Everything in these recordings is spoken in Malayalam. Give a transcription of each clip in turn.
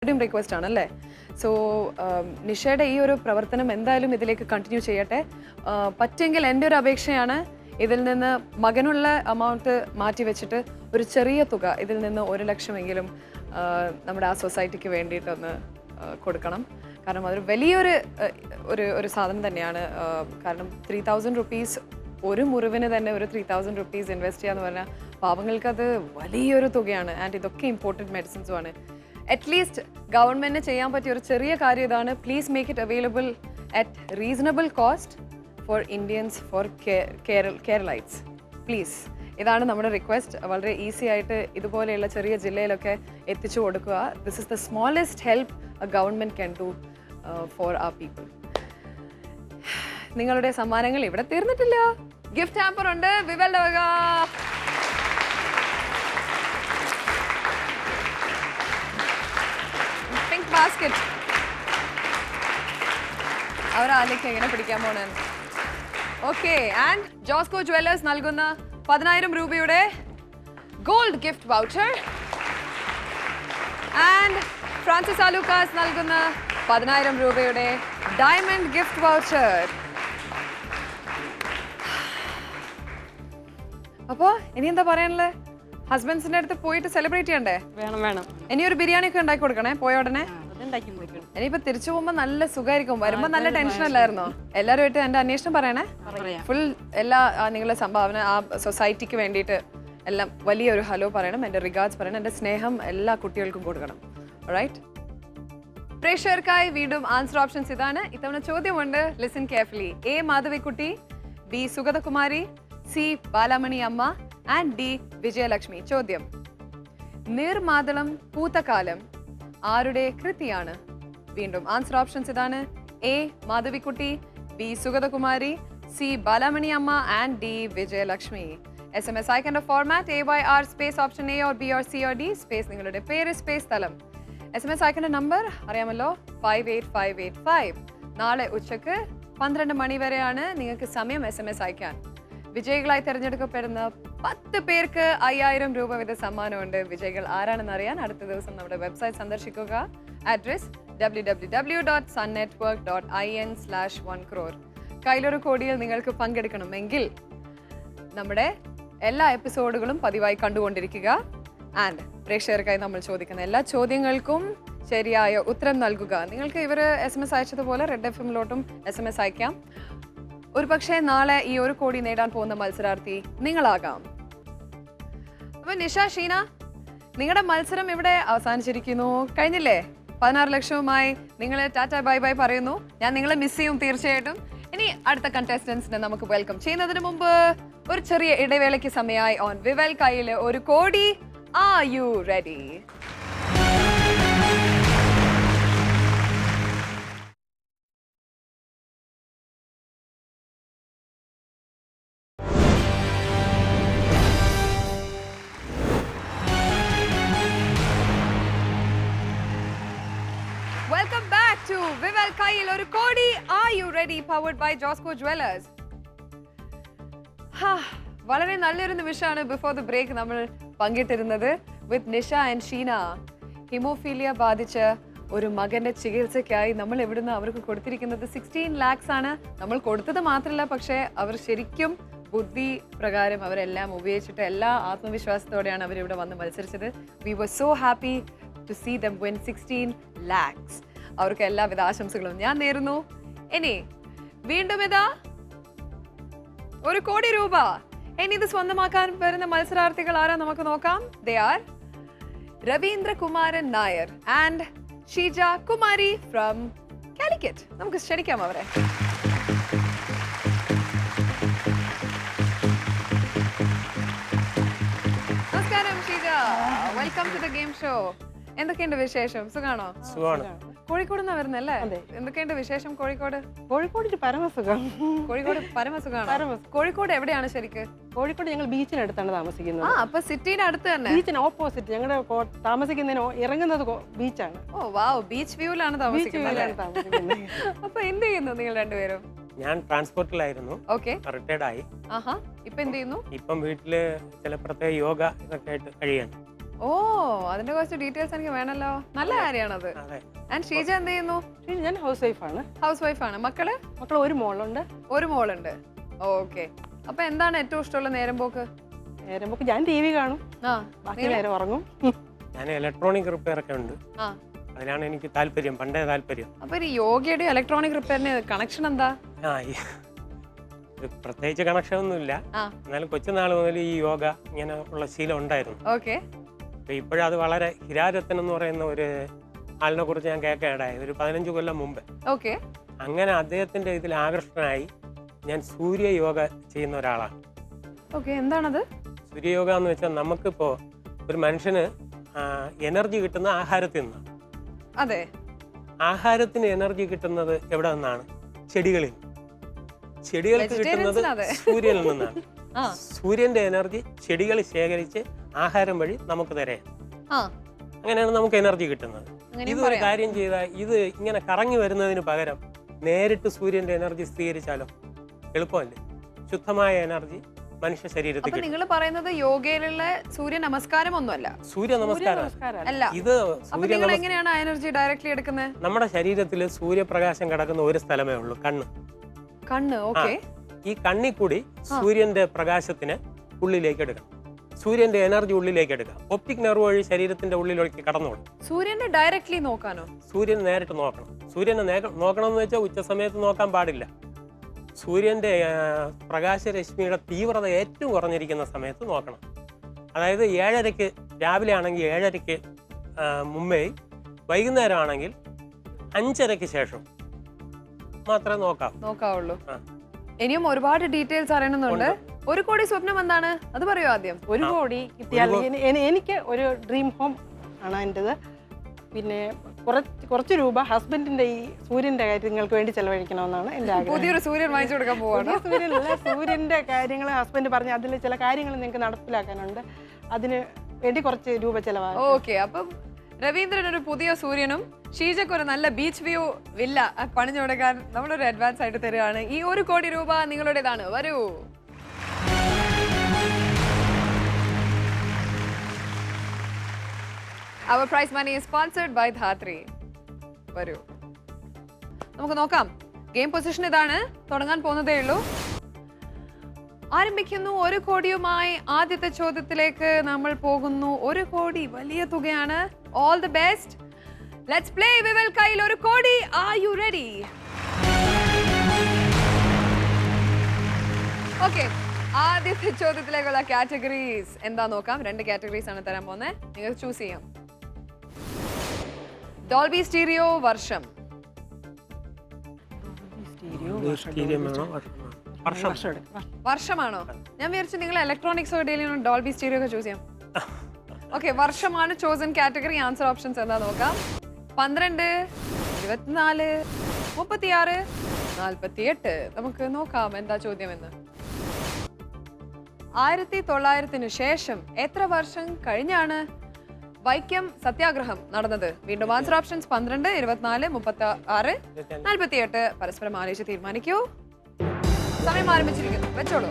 റിക്വസ്റ്റ് ആണല്ലേ. സോ നിഷയുടെ ഈ ഒരു പ്രവർത്തനം എന്തായാലും ഇതിലേക്ക് കണ്ടിന്യൂ ചെയ്യട്ടെ. പറ്റുമെങ്കിൽ എൻ്റെ ഒരു അപേക്ഷയാണ്, ഇതിൽ നിന്ന് മകനുള്ള എമൗണ്ട് മാറ്റി വെച്ചിട്ട് ഒരു ചെറിയ തുക, ഇതിൽ നിന്ന് 1 ലക്ഷമെങ്കിലും നമ്മുടെ ആ സൊസൈറ്റിക്ക് വേണ്ടിയിട്ടൊന്ന് കൊടുക്കണം. കാരണം അതൊരു വലിയൊരു ഒരു സാധനം തന്നെയാണ്. കാരണം 3000 റുപ്പീസ് ഒരു മുറിവിന് തന്നെ ഒരു 3000 റുപ്പീസ് ഇൻവെസ്റ്റ് ചെയ്യാന്ന് പറഞ്ഞാൽ പാവങ്ങൾക്കത് വലിയൊരു തുകയാണ്. ആൻഡ് ഇതൊക്കെ ഇമ്പോർട്ടൻറ്റ് മെഡിസിൻസുമാണ്. അറ്റ്ലീസ്റ്റ് ഗവൺമെൻറ്റിന് ചെയ്യാൻ പറ്റിയ ഒരു ചെറിയ കാര്യം ഇതാണ്. Please make it available at reasonable cost for Indians, for Keralites. Please, ഇതാണ് നമ്മുടെ റിക്വസ്റ്റ്. വളരെ ഈസി ആയിട്ട് ഇതുപോലെയുള്ള ചെറിയ ജില്ലയിലൊക്കെ എത്തിച്ചു കൊടുക്കുക. This is the smallest help a government can do for our people. നിങ്ങളുടെ സമ്മാനങ്ങൾ ഇവിടെ തീർന്നിട്ടില്ല. ഗിഫ്റ്റ് ഹാമ്പർ ഉണ്ട് വിവലിന്റെ വക. Pink basket. അവരാലേക്ക് എങ്ങനെ പിടിക്കാൻ പോണേ. ഓക്കെ, ആൻഡ് ജോസ്കോ ജുവല്ലേഴ്സ് നൽകുന്ന 10,000 രൂപയുടെ gold gift voucher. And Francis Alukkas നൽകുന്ന 10,000 രൂപയുടെ ഡയമണ്ട് ഗിഫ്റ്റ് വൗച്ചർ. അപ്പോ ഇനി എന്താ പറയാനുള്ളത്? ഹസ്ബൻഡ്സിന്റെ അടുത്ത് പോയിട്ട് സെലിബ്രേറ്റ് ചെയ്യണ്ടേ? വേണം. ഇനി ഒരു ബിരിയാണി ഒക്കെ ഉണ്ടാക്കി കൊടുക്കണേ പോയ ഉടനെ. ഇനിയിപ്പോ തിരിച്ചു പോകുമ്പോ നല്ല സുഖമായിരിക്കും. വരുമ്പോ നല്ല ടെൻഷൻ അല്ലായിരുന്നോ? എല്ലാവരുമായിട്ട് എന്റെ അന്വേഷണം പറയണേ. ഫുൾ എല്ലാ നിങ്ങളുടെ സംഭാവന ആ സൊസൈറ്റിക്ക് വേണ്ടിയിട്ട് എല്ലാം വലിയൊരു ഹലോ പറയണം. എന്റെ റിഗാർഡ്സ് പറയണം. എന്റെ സ്നേഹം എല്ലാ കുട്ടികൾക്കും കൊടുക്കണം. റൈറ്റ്, പ്രേക്ഷകർക്കായി വീണ്ടും ആൻസർ ഓപ്ഷൻസ് ഇതാണ്. ഇത്തവണ ചോദ്യമുണ്ട്, listen carefully. A Madhavikutty, B Sugathakumari, C Balamani അമ്മ ആൻഡ് ഡി വിജയലക്ഷ്മി. ചോദ്യം: നീർമാതളം പൂത്തകാലം ആരുടെ കൃതിയാണ്? വീണ്ടും ആൻസർ ഓപ്ഷൻസ് ഇതാണ്. A Madhavikutty, B Sugathakumari, C Balamani അമ്മ ആൻഡ് ഡി വിജയലക്ഷ്മി. SMS അയക്കേണ്ട format AYR space option A or B or C or D space നിങ്ങളുടെ പേര് സ്പേസ് സ്ഥലം. SMS അയക്കേണ്ട നമ്പർ അറിയാമല്ലോ, 58585. നാളെ ഉച്ചക്ക് 12 മണി വരെയാണ് നിങ്ങൾക്ക് സമയം SMS അയക്കാൻ. വിജയികളായി തിരഞ്ഞെടുക്കപ്പെടുന്ന 10 പേർക്ക് 5000 രൂപ വീത സമ്മാനമുണ്ട്. വിജയികൾ ആരാണെന്ന് അറിയാൻ അടുത്ത ദിവസം നമ്മുടെ വെബ്സൈറ്റ് സന്ദർശിക്കുക. Address www.sunnetwork.in/1crore. കയ്യിലൊരു കോടിയിൽ നിങ്ങൾക്ക് പങ്കെടുക്കണമെങ്കിൽ നമ്മുടെ എല്ലാ എപ്പിസോഡുകളും പതിവായി കണ്ടുകൊണ്ടിരിക്കുക. ആൻഡ് പ്രേക്ഷകർക്കായി നമ്മൾ ചോദിക്കുന്ന എല്ലാ ചോദ്യങ്ങൾക്കും ശരിയായ ഉത്തരം നൽകുക. നിങ്ങൾക്ക് ഇവർ SMS അയച്ചതുപോലെ റെഡ് FM-ലോട്ടും SMS അയക്കാം. ഒരു പക്ഷേ നാളെ ഈ 1 കോടി നേടാൻ പോകുന്ന മത്സരാർത്ഥി നിങ്ങളാകാം. അപ്പൊ നിഷ, ഷീന, നിങ്ങളുടെ മത്സരം ഇവിടെ അവസാനിച്ചിരിക്കുന്നു. കഴിഞ്ഞില്ലേ? 16 ലക്ഷവുമായി നിങ്ങൾ ടാറ്റ ബൈ ബൈ പറയുന്നു. ഞാൻ നിങ്ങളെ മിസ് ചെയ്യും തീർച്ചയായിട്ടും. ഇനി അടുത്ത കണ്ടസ്റ്റൻസിനെ നമുക്ക് വെൽക്കം ചെയ്യുന്നതിന് മുമ്പ് ഒരു ചെറിയ ഇടവേളയ്ക്ക് സമയമായി. ഓൺ വിവൽ കയ്യിൽ 1 crore. Are you ready? Welcome back to Vival Kayil Oru Kodi. Are you ready? Powered by Josco Jewellers. വളരെ നല്ലൊരു നിമിഷമാണ് ബിഫോർ ദ ബ്രേക്ക് നമ്മൾ പങ്കിട്ടിരുന്നത് വിത്ത് നിഷ ആൻഡ് ഷീന. ഹിമോഫീലിയ ബാധിച്ച ഒരു മകന്റെ ചികിത്സയ്ക്കായി നമ്മൾ എവിടുന്ന് അവർക്ക് കൊടുത്തിരിക്കുന്നത് 16 lakhs ആണ്. നമ്മൾ കൊടുത്തത് മാത്രമല്ല, പക്ഷേ അവർ ശരിക്കും ബുദ്ധി പ്രകാരം അവരെല്ലാം ഉപയോഗിച്ചിട്ട് എല്ലാ ആത്മവിശ്വാസത്തോടെയാണ് അവരിവിടെ വന്ന് മത്സരിച്ചത്. We were so happy to see them win 16 lakhs. അവർക്ക് എല്ലാവിധ ആശംസകളും ഞാൻ നേരുന്നു. ഇനി വീണ്ടും ഇതാ 1 കോടി രൂപ. ഇനി ഇത് സ്വന്തമാക്കാൻ വരുന്ന മത്സരാർത്ഥികൾ ആരാ നമുക്ക് നോക്കാം. They are Raveendra Kumaran Nair and Sheeja Kumari from Calicut. നമുക്ക് ക്ഷണിക്കാം അവരെ. നമസ്കാരം Sheeja, welcome to the game show. എന്തൊക്കെയുണ്ട് വിശേഷം? സുഖാണോ? കോഴിക്കോട് നിന്നാ വരുന്നല്ലേ? എന്തൊക്കെയുണ്ട് വിശേഷം? കോഴിക്കോട് പരമസുഖം. കോഴിക്കോട് പരമസുഖാണോ? കോഴിക്കോട് എവിടെയാണ് ശരിക്ക്? കോഴിക്കോട് ഞങ്ങൾ ബീച്ചിനടുത്താണ് താമസിക്കുന്നത്. അപ്പൊ സിറ്റിയുടെ അടുത്ത് തന്നെ? ബീച്ചിന് ഓപ്പോസിറ്റ്. ഞങ്ങളുടെ താമസിക്കുന്നതിന് ഇറങ്ങുന്നത് ബീച്ചാണ്. ഓ വാവ്, ബീച്ച് വ്യൂവിലാണ് താമസിക്കുന്നത്. അപ്പൊ എന്ത് ചെയ്യുന്നു നിങ്ങൾ രണ്ടുപേരും? ഞാൻ ട്രാൻസ്പോർട്ടിലായിരുന്നു. ഓക്കെ, റിട്ടയർഡ് ആയി. ഇപ്പൊ എന്ത് ചെയ്യുന്നു? ഇപ്പം വീട്ടില് ചില പ്രത്യേക യോഗ ഇതൊക്കെ ആയിട്ട് കഴിയാണ്. ഓ അതിന്റെ കുറച്ച് ഡീറ്റെയിൽസ് എനിക്ക് വേണമല്ലോ. നല്ല കാര്യമാണത്. അതെ. ആൻഡ് ഷീജ എന്ത് ചെയ്യുന്നു? ഞാൻ ഹൗസ് വൈഫാണ്. ഹൗസ് വൈഫാണ്. മക്കള്? മക്കൾ ഒരു മോളുണ്ട്. ഒരു മോളുണ്ട്. ഓക്കെ. അപ്പൊ എന്താണ് ഏറ്റവും ഇഷ്ടമുള്ള നേരം പോക്ക്? നേരം പോക്ക് ഞാൻ TV കാണും, ആ ബാക്കി നേരം ഉറങ്ങും. ഞാൻ ഇലക്ട്രോണിക് റിപ്പയർ ഒക്കെ ഉണ്ട്, ആ അതിനാണ് എനിക്ക് താല്പര്യം, പണ്ടേ താല്പര്യം. അപ്പൊ ഈ യോഗയുടെ ഇലക്ട്രോണിക് റിപ്പയറിന് കണക്ഷൻ എന്താ? ആ ഇത് പ്രത്യേകിച്ച് കണക്ഷൻ ഒന്നുമില്ല, ആ എന്നാലും കൊച്ചുനാൾ മുതൽ ഈ യോഗ ഇങ്ങനെ ഉള്ള ശീലം ഉണ്ടായിരുന്നു. ഓക്കെ. അപ്പൊ ഇപ്പോഴത് വളരെ ഹിരാരത്തൻ എന്ന് പറയുന്ന ഒരു ആളിനെ കുറിച്ച് ഞാൻ കേൾക്കാനിടയായി ഒരു 15 കൊല്ലം മുമ്പ്. ഓക്കെ. അങ്ങനെ അദ്ദേഹത്തിന്റെ ഇതിൽ ആകർഷണനായി ഞാൻ സൂര്യയോഗ ചെയ്യുന്ന ഒരാളാണ്. ഓക്കെ, എന്താണത്? സൂര്യയോഗ എന്ന് വെച്ചാൽ നമുക്കിപ്പോ ഒരു മനുഷ്യന് എനർജി കിട്ടുന്ന ആഹാരത്തിൽ നിന്നാണ്. അതെ. ആഹാരത്തിന് എനർജി കിട്ടുന്നത് എവിടെ നിന്നാണ്? ചെടികളിൽ. ചെടികൾക്ക് കിട്ടുന്നത് സൂര്യനിൽ നിന്നാണ്. സൂര്യന്റെ എനർജി ചെടികൾ ശേഖരിച്ച് ആഹാരം വഴി നമുക്ക് തരാം. അങ്ങനെയാണ് നമുക്ക് എനർജി കിട്ടുന്നത്. ഇതൊരു കാര്യം ചെയ്താൽ ഇത് ഇങ്ങനെ കറങ്ങി വരുന്നതിന് പകരം നേരിട്ട് സൂര്യന്റെ എനർജി സ്വീകരിച്ചാലോ? എളുപ്പമല്ലേ? ശുദ്ധമായ എനർജി മനുഷ്യ ശരീരത്തിൽ. നിങ്ങൾ പറയുന്നത് യോഗയിലുള്ള സൂര്യ നമസ്കാരം ഒന്നുമല്ല? സൂര്യ നമസ്കാരം അല്ല. ഇത് നിങ്ങൾ എങ്ങനെയാണ് ആ എനർജി ഡയറക്ട്ലി എടുക്കുന്നത്? നമ്മുടെ ശരീരത്തിൽ സൂര്യപ്രകാശം കിടക്കുന്ന ഒരു സ്ഥലമേ ഉള്ളൂ, കണ്ണ്. കണ്ണ്. ഓക്കെ. ഈ കണ്ണിൽ കൂടി സൂര്യന്റെ പ്രകാശത്തിന് ഉള്ളിലേക്ക് എടുക്കണം, സൂര്യന്റെ എനർജി ഉള്ളിലേക്ക് എടുക്കാം. ഒപ്റ്റിക് നെർവ് വഴി ശരീരത്തിന്റെ ഉള്ളിലേക്ക് കടന്നോളും. സൂര്യനെ ഡയറക്ട്ലി നോക്കാനോ? സൂര്യനെ നേരിട്ട് നോക്കണം. സൂര്യനെ നോക്കണം എന്ന് വെച്ചാൽ ഉച്ച സമയത്ത് നോക്കാൻ പാടില്ല. സൂര്യന്റെ പ്രകാശരശ്മിയുടെ തീവ്രത ഏറ്റവും കുറഞ്ഞിരിക്കുന്ന സമയത്ത് നോക്കണം. അതായത് 7:30 രാവിലെ ആണെങ്കിൽ 7:30 മുമ്പേ, വൈകുന്നേരം ആണെങ്കിൽ 5:30 ശേഷം മാത്രമേ നോക്കാവുള്ളൂ. ഇനിയും ഒരുപാട് ഡീറ്റെയിൽസ് അറിയണമെന്നുണ്ട്. 1 കോടി സ്വപ്നം എന്താണ്? അത് പറയൂ ആദ്യം. 1 കോടി കിട്ടിയാൽ എനിക്ക് ഒരു ഡ്രീം ഹോം ആണ് എൻ്റെത്. പിന്നെ കുറച്ച് രൂപ ഹസ്ബൻഡിന്റെ ഈ സൂര്യന്റെ കാര്യങ്ങൾക്ക് വേണ്ടി ചെലവഴിക്കണമെന്നാണ് എൻ്റെ ആഗ്രഹം. പുതിയൊരു സൂര്യൻ വാങ്ങിച്ചു കൊടുക്കാൻ പോവാണ്. സൂര്യന്റെ കാര്യങ്ങൾ ഹസ്ബൻഡ് പറഞ്ഞ് അതിൽ ചില കാര്യങ്ങൾ നിങ്ങൾക്ക് നടപ്പിലാക്കാനുണ്ട്, അതിന് വേണ്ടി കുറച്ച് രൂപ ചെലവാകും. ഓക്കെ. അപ്പം രവീന്ദ്രൻ ഒരു പുതിയ സൂര്യനും ഷീജക്ക് ഒരു നല്ല ബീച്ച് വ്യൂ വില്ല പണിഞ്ഞു കൊടുക്കാൻ നമ്മളൊരു അഡ്വാൻസ് ആയിട്ട് തരികയാണ്. ഈ 1 കോടി രൂപ നിങ്ങളുടേതാണ്. വരൂ. Our prize money is sponsored by Dhatri. വരൂ, നമുക്ക് നോക്കാം. ഗെയിം പൊസിഷൻ ഇതാണ്. തുടങ്ങാൻ പോകുന്നതേ ഉള്ളൂ. ആരംഭിക്കുന്നു. 1 കോടിയുമായി ആദ്യത്തെ ചോദ്യത്തിലേക്ക് നമ്മൾ പോകുന്നു. 1 കോടി വലിയ തുകയാണ്. All the best. Let's play. വിവൽ കയ്യിൽ 1 crore. Are you ready? Okay. ആദ്യത്തെ ചോദ്യത്തിലേക്കുള്ള കാറ്റഗറീസ് എന്താ നോക്കാം. 2 കാറ്റഗറീസ് ആണ് തരാൻ പോകുന്നത്. നിങ്ങൾക്ക് ചൂസ് ചെയ്യാം. ഡോൾബി സ്റ്റീരിയോ വർഷം. വർഷമാണോ? ഞാൻ വിചാരിച്ചു നിങ്ങൾ ഇലക്ട്രോണിക്സോ ഡെയിലും ഡോൾബി സ്റ്റീരിയോ ഒക്കെ ചൂസ് ചെയ്യാം. ഓക്കെ, വർഷമാണ് ചോസൻ കാറ്റഗറി. ആൻസർ ഓപ്ഷൻസ് എന്താ നോക്കാം. 12, 24, 36, 48. നമുക്ക് നോക്കാം എന്താ ചോദ്യമെന്ന്. 1900 ശേഷം എത്ര വർഷം കഴിഞ്ഞാണ് വൈക്കം സത്യാഗ്രഹം നടന്നത്? വീണ്ടും ആൻസർ ഓപ്ഷൻസ് 12, 24, 36, 48. പരസ്പരം ആലോചിച്ച് തീരുമാനിക്കൂ. സമയം ആരംഭിച്ചിരിക്കുന്നു. വെച്ചോളൂ.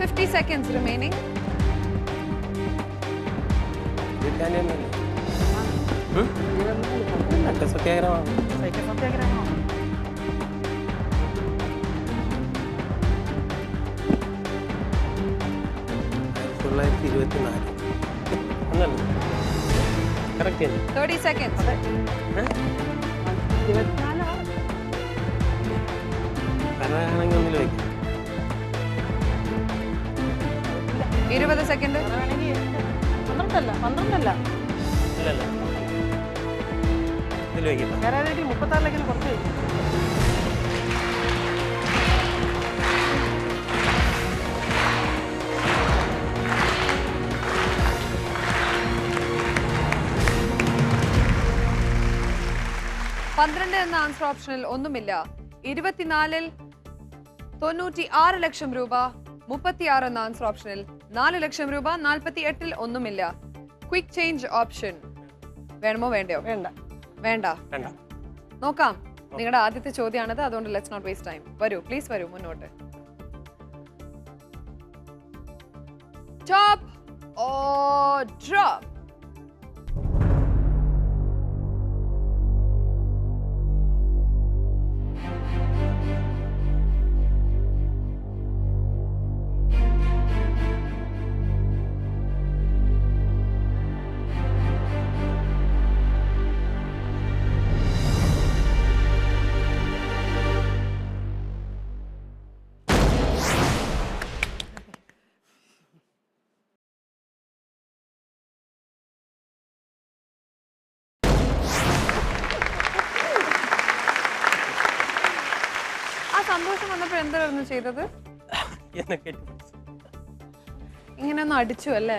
$50 seconds remaining. സത്യാഗ്രഹമാണ്. 30 seconds. 20 സെക്കൻഡ്. 12 36 കുറച്ച്. എന്ന ആൻസർ ഓപ്ഷനിൽ ഒന്നുമില്ല. 24-ൽ 96 ലക്ഷം രൂപ. 36 എന്ന ആൻസർ ഓപ്ഷനിൽ 4 ലക്ഷം രൂപ. 48-ൽ ഒന്നുമില്ല. ക്വിക്ക് ചേഞ്ച് ഓപ്ഷൻ വേണമോ വേണ്ടയോ? വേണ്ട. വേണ്ട. നോക്കാം. നിങ്ങളുടെ ആദ്യത്തെ ചോദ്യമാണത്, അതുകൊണ്ട് ലെറ്റ്സ് നോട്ട് വേസ്റ്റ് ടൈം. വരൂ, പ്ലീസ് വരൂ മുന്നോട്ട്. Top or drop? സന്തോഷം വന്നപ്പോ എന്തായിരുന്നു ചെയ്തത്? ഇങ്ങനെ ഒന്ന് അടിച്ചു അല്ലേ?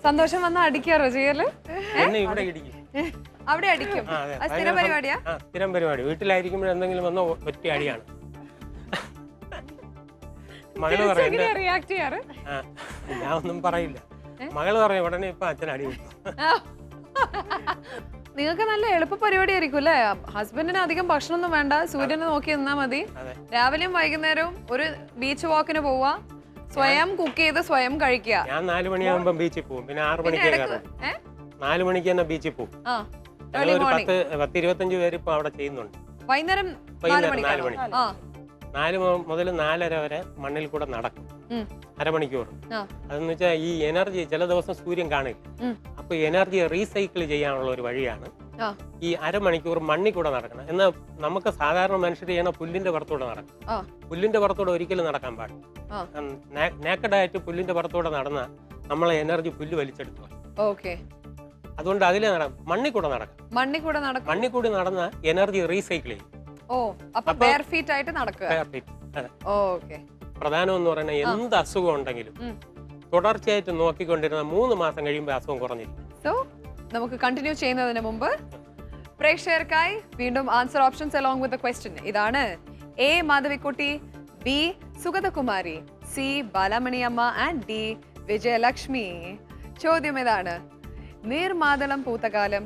സന്തോഷം വന്നാ അടിക്കാറോ ചെയ്യല്? അവിടെ അടിക്കും. സ്ഥിരം പരിപാടിയാ? സ്ഥിരം പരിപാടി. വീട്ടിലായിരിക്കുമ്പോൾ എന്തെങ്കിലും വന്ന ഒറ്റ അടിയാണ്. മകള് പറയും, റിയാക്ട് ചെയ്യാറ്? ഞാൻ ഒന്നും പറയില്ല. മകള് പറയും ഉടനെ ഇപ്പൊ അച്ഛൻ അടി കിട്ടും. നിങ്ങൾക്ക് നല്ല എളുപ്പ പരിപാടി ആയിരിക്കും അല്ലേ? ഹസ്ബൻഡിന് അധികം ഭക്ഷണമൊന്നും വേണ്ട, സൂര്യനെ നോക്കി നിന്നാ മതി. രാവിലെയും വൈകുന്നേരവും ഒരു ബീച്ച് വാക്കിന് പോവാ, സ്വയം കുക്ക് ചെയ്ത് സ്വയം കഴിക്കുക. ഞാൻ 4 മണിയാകുമ്പോ ബീച്ചിൽ പോകും, പിന്നെ 6 മണിക്ക് 4 മണിക്ക് തന്നെ ബീച്ചിൽ പോകും. 10-25 പേര് ഇപ്പൊ അവിടെ ചെയ്യുന്നുണ്ട്. വൈകുന്നേരം 4 മണി 4 മുതൽ 4:30 വരെ മണ്ണിൽ കൂടെ നടക്കും, അരമണിക്കൂർ. അതെന്ന് വെച്ചാൽ ഈ എനർജി ചില ദിവസം സൂര്യൻ കാണില്ല, അപ്പൊ എനർജി റീസൈക്കിൾ ചെയ്യാനുള്ള ഒരു വഴിയാണ് ഈ അരമണിക്കൂർ മണ്ണിൽ കൂടെ നടക്കണം. എന്നാൽ നമുക്ക് സാധാരണ മനുഷ്യർ ചെയ്യണ പുല്ലിന്റെ പുറത്തൂടെ നടക്കും. പുല്ലിന്റെ പുറത്തൂടെ ഒരിക്കലും നടക്കാൻ പാടില്ല. നേക്കഡായിട്ട് പുല്ലിന്റെ പുറത്തൂടെ നടന്ന നമ്മളെ എനർജി പുല്ല് വലിച്ചെടുത്തു. അതുകൊണ്ട് അതിലെ മണ്ണിൽ കൂടെ നടക്കും. മണ്ണിൽ കൂടി നടന്ന എനർജി റീസൈക്കിൾ ചെയ്യും. പ്രധാനം എന്ന് പറയുന്നത് എന്ത് അസുഖം ഉണ്ടെങ്കിലും തുടർച്ചയായിട്ട് നോക്കിക്കൊണ്ടിരുന്ന 3 മാസം കഴിയുമ്പോൾ അസുഖം കുറഞ്ഞിരിക്കും. സോ നമുക്ക് കണ്ടിന്യൂ ചെയ്യുന്നതിന് മുമ്പ് പ്രേക്ഷകർക്കായി വീണ്ടും answer options along with the question ഇതാണ്. A Madhavikutty, B Sugathakumari, C Balamaniamma and D Vijayalakshmi. ചോദ്യം ഇതാണ്: നീർമാതളം പൂത്തകാലം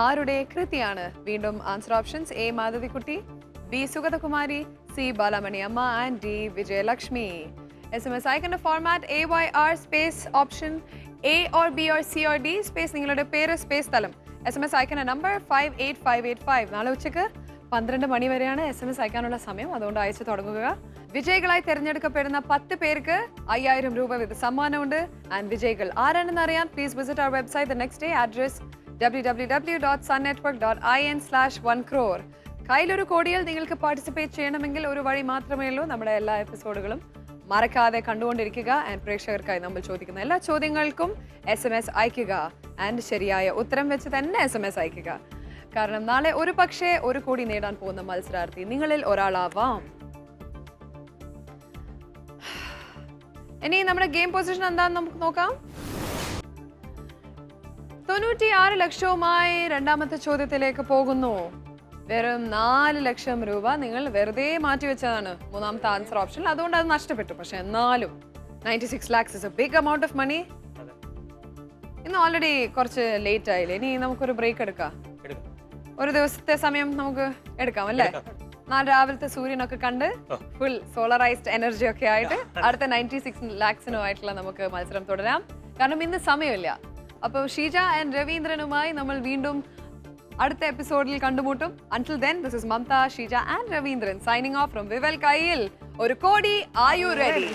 ആരുടെ കൃതിയാണ്? വീണ്ടും answer options: A Madhavikutty, B Sugathakumari, C Balamaniamma and D Vijayalakshmi. SMS icon format AYR space option A or B or C or D space നിങ്ങളുടെ പേര് സ്പേസ് സ്ഥലം. SMS അയക്കുന്ന നമ്പർ 58585. നാളെ ഉച്ചക്ക് 12 മണി വരെയാണ് SMS അയക്കാനുള്ള സമയം, അതുകൊണ്ട് അയച്ചു തുടങ്ങുക. വിജയികളായി തിരഞ്ഞെടുക്കപ്പെടുന്ന 10 പേർക്ക് 5000 രൂപ വിത്ത് സമ്മാനമുണ്ട്. ആൻഡ് വിജയികൾ ആരാണെന്ന് അറിയാൻ please visit our website the next day. Address www.sunnetwork.in/1crore. കയ്യിലൊരു കോടിയിൽ നിങ്ങൾക്ക് പാർട്ടിസിപ്പേറ്റ് ചെയ്യണമെങ്കിൽ ഒരു വഴി മാത്രമേ ഉള്ളൂ. നമ്മുടെ എല്ലാ എപ്പിസോഡുകളും മറക്കാതെ കണ്ടുകൊണ്ടിരിക്കുക. ആൻഡ് പ്രേക്ഷകർക്കായി നമ്മൾ ചോദിക്കുന്ന എല്ലാ ചോദ്യങ്ങൾക്കും SMS അയക്കുക. ആൻഡ് ശരിയായ ഉത്തരം വെച്ച് തന്നെ SMS അയക്കുക. കാരണം നാളെ ഒരു പക്ഷേ 1 കോടി നേടാൻ പോകുന്ന മത്സരാർത്ഥി നിങ്ങളിൽ ഒരാളാവാം. ഇനി നമ്മുടെ ഗെയിം പൊസിഷൻ എന്താണെന്ന് നമുക്ക് നോക്കാം. 96 ലക്ഷവുമായി രണ്ടാമത്തെ ചോദ്യത്തിലേക്ക് പോകുന്നു. വെറും 4 ലക്ഷം രൂപ നിങ്ങൾ വെറുതെ മാറ്റിവെച്ചതാണ് മൂന്നാമത്തെ ആൻസർ ഓപ്ഷൻ, അതുകൊണ്ട് അത് നഷ്ടപ്പെട്ടു. പക്ഷെ എന്നാലും 96 lakhs is a big amount of money. ഇന്ന് ഓൾറെഡി കുറച്ച് ലേറ്റ് ആയില്ലേ? ഇനി നമുക്കൊരു ബ്രേക്ക് എടുക്കാം. ഒരു ദിവസത്തെ സമയം നമുക്ക് എടുക്കാം അല്ലേ? നാളെ രാവിലത്തെ സൂര്യനൊക്കെ കണ്ട് ഫുൾ സോളറൈസ്ഡ് എനർജി ഒക്കെ ആയിട്ട് അടുത്ത 96 lakhsനുമായിട്ടുള്ള നമുക്ക് മത്സരം തുടരാം. കാരണം ഇന്ന് സമയമില്ല. അപ്പോൾ ഷീജ ആൻഡ് രവീന്ദ്രനുമായി നമ്മൾ വീണ്ടും അടുത്ത എപ്പിസോഡിൽ കണ്ടുമുട്ടും. Until then, this is Mamta, Sheeja and Ravindran signing off from Vivel Kayil. ഒരു കോടി, are you ready?